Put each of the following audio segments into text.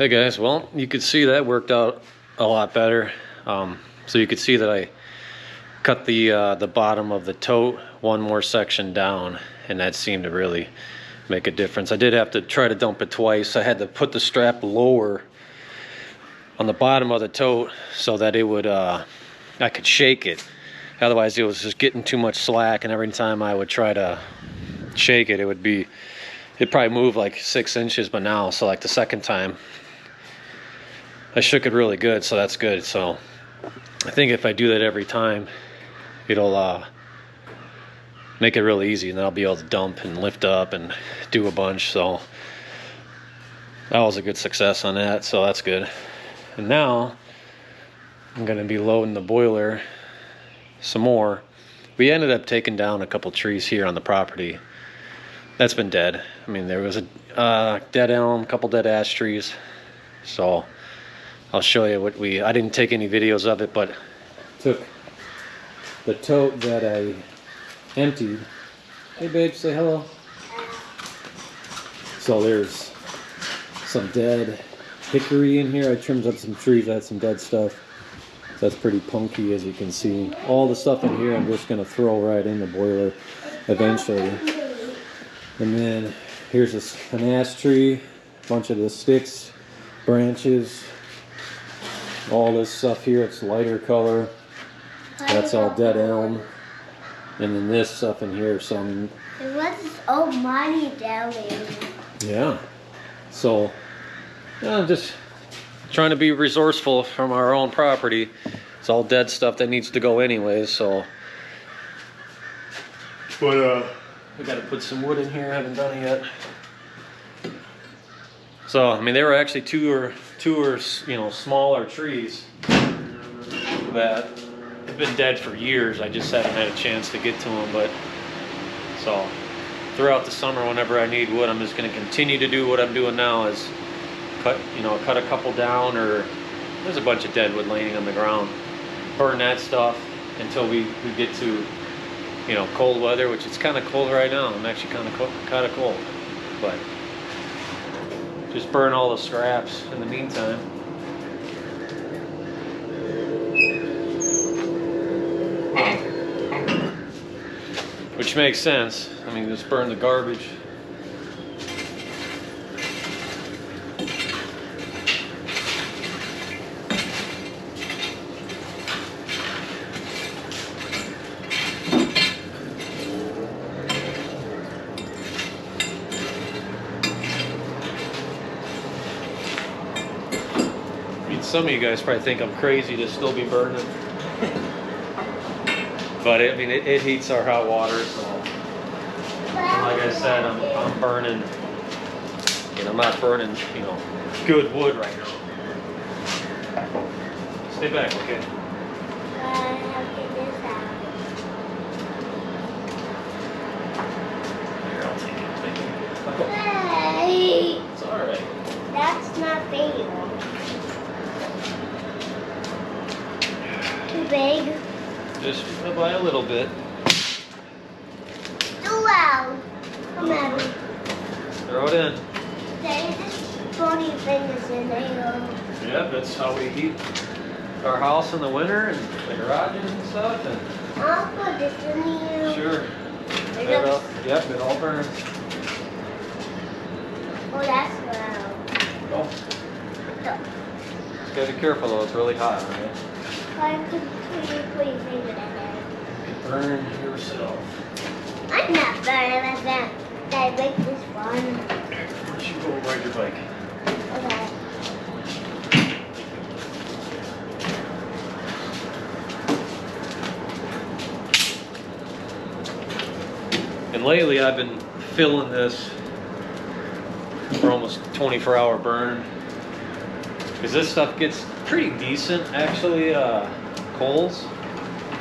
Hey guys, well, you could see that worked out a lot better. So you could see that I cut the bottom of the tote one more section down, and that seemed to really make a difference. I did have to try to dump it twice. I had to put the strap lower on the bottom of the tote so that it would I could shake it. Otherwise it was just getting too much slack, and every time I would try to shake it, it'd probably move like 6 inches. But now, so like the second time I shook it really good, so that's good. So I think if I do that every time, it'll make it really easy, and then I'll be able to dump and lift up and do a bunch. So that was a good success on that, so that's good. And now I'm gonna be loading the boiler some more. We ended up taking down a couple trees here on the property. That's been dead. I mean, there was a dead elm, a couple dead ash trees. So I'll show you what I didn't take any videos of it, but took the tote that I emptied. Hey babe, say hello. So there's some dead hickory in here. I trimmed up some trees, I had some dead stuff. So that's pretty punky, as you can see. All the stuff in here I'm just gonna throw right in the boiler eventually. And then here's an ash tree, a bunch of the sticks, branches, all this stuff here. It's lighter color. That's all dead elm. And then this stuff in here, some. There was this old money down there. Yeah. So, just trying to be resourceful from our own property. It's all dead stuff that needs to go anyways, so. But, we gotta put some wood in here, I haven't done it yet. So, I mean, they were actually two or smaller trees that have been dead for years. I just haven't had a chance to get to them. But so throughout the summer, whenever I need wood, I'm just going to continue to do what I'm doing now, is cut a couple down, or there's a bunch of dead wood laying on the ground. Burn that stuff until we get to cold weather, which it's kind of cold right now. I'm actually kind of cold, but just burn all the scraps in the meantime. Which makes sense. I mean, just burn the garbage. Some of you guys probably think I'm crazy to still be burning. But it heats our hot water, so. And like I said, I'm burning, and I'm not burning, good wood right now. Stay back, okay? I have to get this out. Here, I'll take it. Hey! It's all right. That's not big. Too big. Just by a little bit. Too loud. Come at me. Throw it in. They just put your fingers in there. Yeah, that's how we heat our house in the winter, and the garages and stuff. And I'll put this in here. sure. Yep, it all burns. Oh, that's loud. Oh. No. Just gotta be careful though, it's really hot, right? Why could you put your finger in there? Burn yourself. I'm not burning like that. I make this fun. Why don't you go ride your bike? Okay. And lately I've been filling this for almost 24-hour burn, because this stuff gets pretty decent actually coals,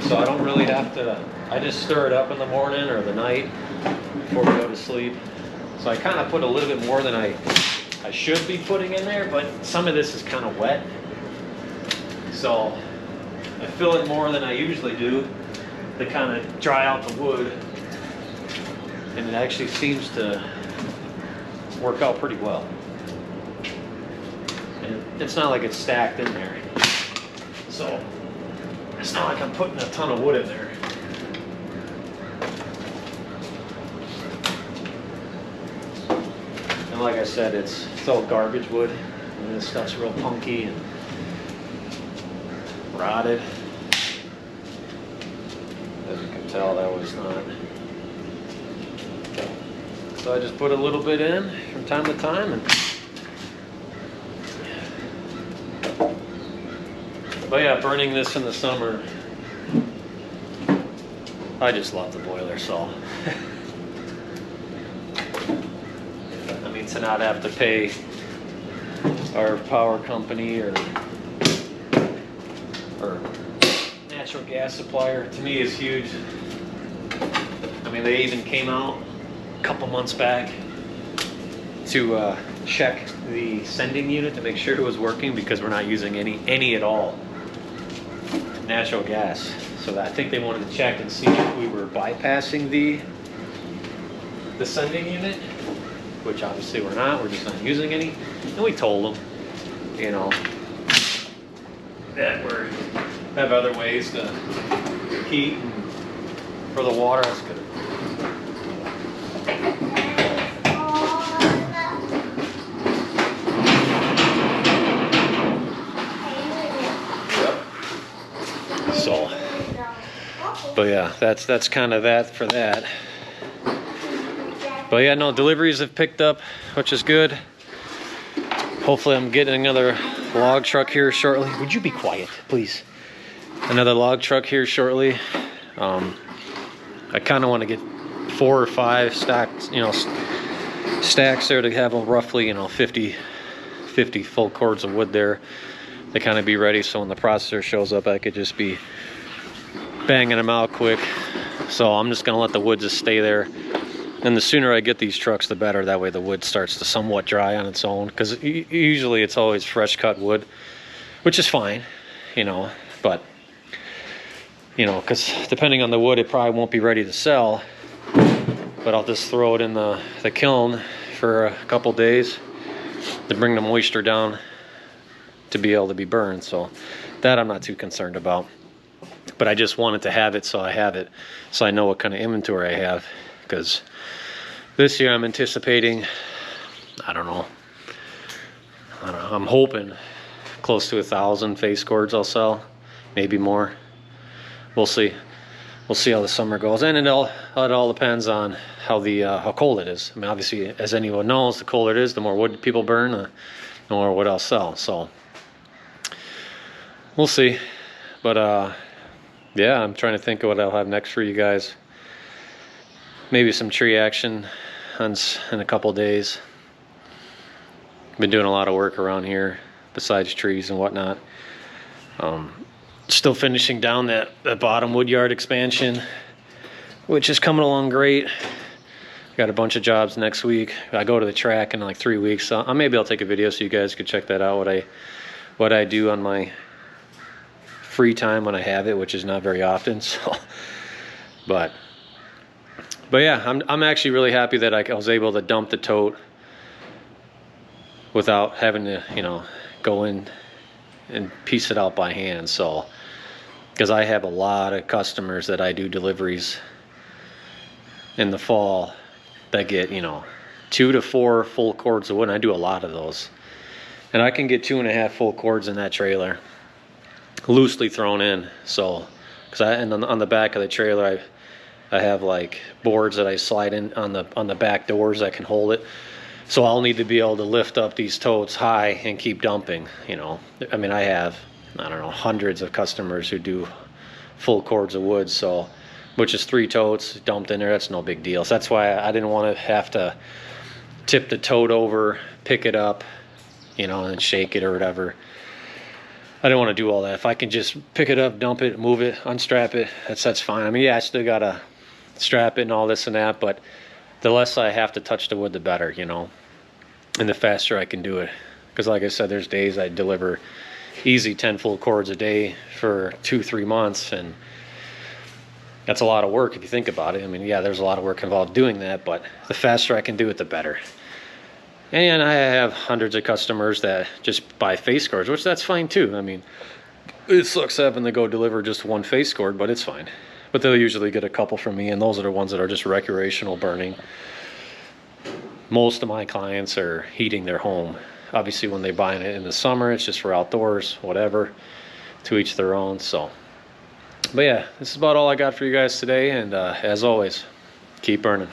so I don't really have to. I just stir it up in the morning or the night before we go to sleep. So I kind of put a little bit more than I should be putting in there, but some of this is kind of wet, so I fill it more than I usually do to kind of dry out the wood, and it actually seems to work out pretty well. it's not like it's stacked in there. So it's not like I'm putting a ton of wood in there. And like I said, it's all garbage wood. And this stuff's real punky and rotted. As you can tell, that was not. So I just put a little bit in from time to time. But yeah, burning this in the summer, I just love the boiler, so. I mean, to not have to pay our power company or natural gas supplier, to me, is huge. I mean, they even came out a couple months back to check the sending unit to make sure it was working, because we're not using any at all natural gas. So I think they wanted to check and see if we were bypassing the sending unit, which obviously we're not. We're just not using any. And we told them, you know, that we have other ways to heat for the water. That's good. So, but yeah, that's kind of that for that. But yeah, no, deliveries have picked up, which is good. Hopefully I'm getting another log truck here shortly. Would you be quiet, please? Another log truck here shortly. I kind of want to get 4 or 5 stacks, you know, stacks there to have roughly, you know, 50 full cords of wood there. They kind of be ready, so when the processor shows up, I could just be banging them out quick. So I'm just gonna let the wood just stay there. And the sooner I get these trucks, the better. That way the wood starts to somewhat dry on its own, because usually it's always fresh cut wood, which is fine, you know, but, you know, because depending on the wood, it probably won't be ready to sell, but I'll just throw it in the kiln for a couple days to bring the moisture down to be able to be burned. So that I'm not too concerned about, but I just wanted to have it, so I have it, so I know what kind of inventory I have, because this year I'm anticipating, I don't know, I'm hoping close to 1,000 face cords I'll sell, maybe more. We'll see. We'll see how the summer goes, and it all depends on how cold it is. I mean, obviously, as anyone knows, the colder it is, the more wood people burn, the more wood I'll sell. So we'll see. But yeah, I'm trying to think of what I'll have next for you guys. Maybe some tree action hunts in a couple days. Been doing a lot of work around here besides trees and whatnot. Still finishing down that bottom wood yard expansion, which is coming along great. Got a bunch of jobs next week. I go to the track in like 3 weeks, so maybe I'll take a video so you guys could check that out, what I do on my free time when I have it, which is not very often. So but yeah, I'm actually really happy that I was able to dump the tote without having to, you know, go in and piece it out by hand. So, because I have a lot of customers that I do deliveries in the fall that get, you know, 2 to 4 full cords of wood, and I do a lot of those. And I can get 2.5 full cords in that trailer, loosely thrown in. So, and on the back of the trailer, I have like boards that I slide in on the back doors that can hold it. So I'll need to be able to lift up these totes high and keep dumping, you know. I mean, I have, I don't know, hundreds of customers who do full cords of wood, so, which is 3 totes dumped in there, that's no big deal. So that's why I didn't want to have to tip the tote over, pick it up, you know, and shake it or whatever. I didn't want to do all that. If I can just pick it up, dump it, move it, unstrap it, that's fine. I mean, yeah, I still gotta strap it and all this and that, but the less I have to touch the wood, the better, you know, and the faster I can do it. Because like I said, there's days I deliver easy 10 full cords a day for 2-3 months, and that's a lot of work if you think about it. I mean, yeah, there's a lot of work involved doing that, but the faster I can do it, the better. And I have hundreds of customers that just buy face cords, which that's fine too. I mean, it sucks having to go deliver just one face cord, but it's fine. But they'll usually get a couple from me, and those are the ones that are just recreational burning. Most of my clients are heating their home. Obviously, when they buy it in the summer, it's just for outdoors, whatever, to each their own. So, but yeah, this is about all I got for you guys today, and as always, keep burning.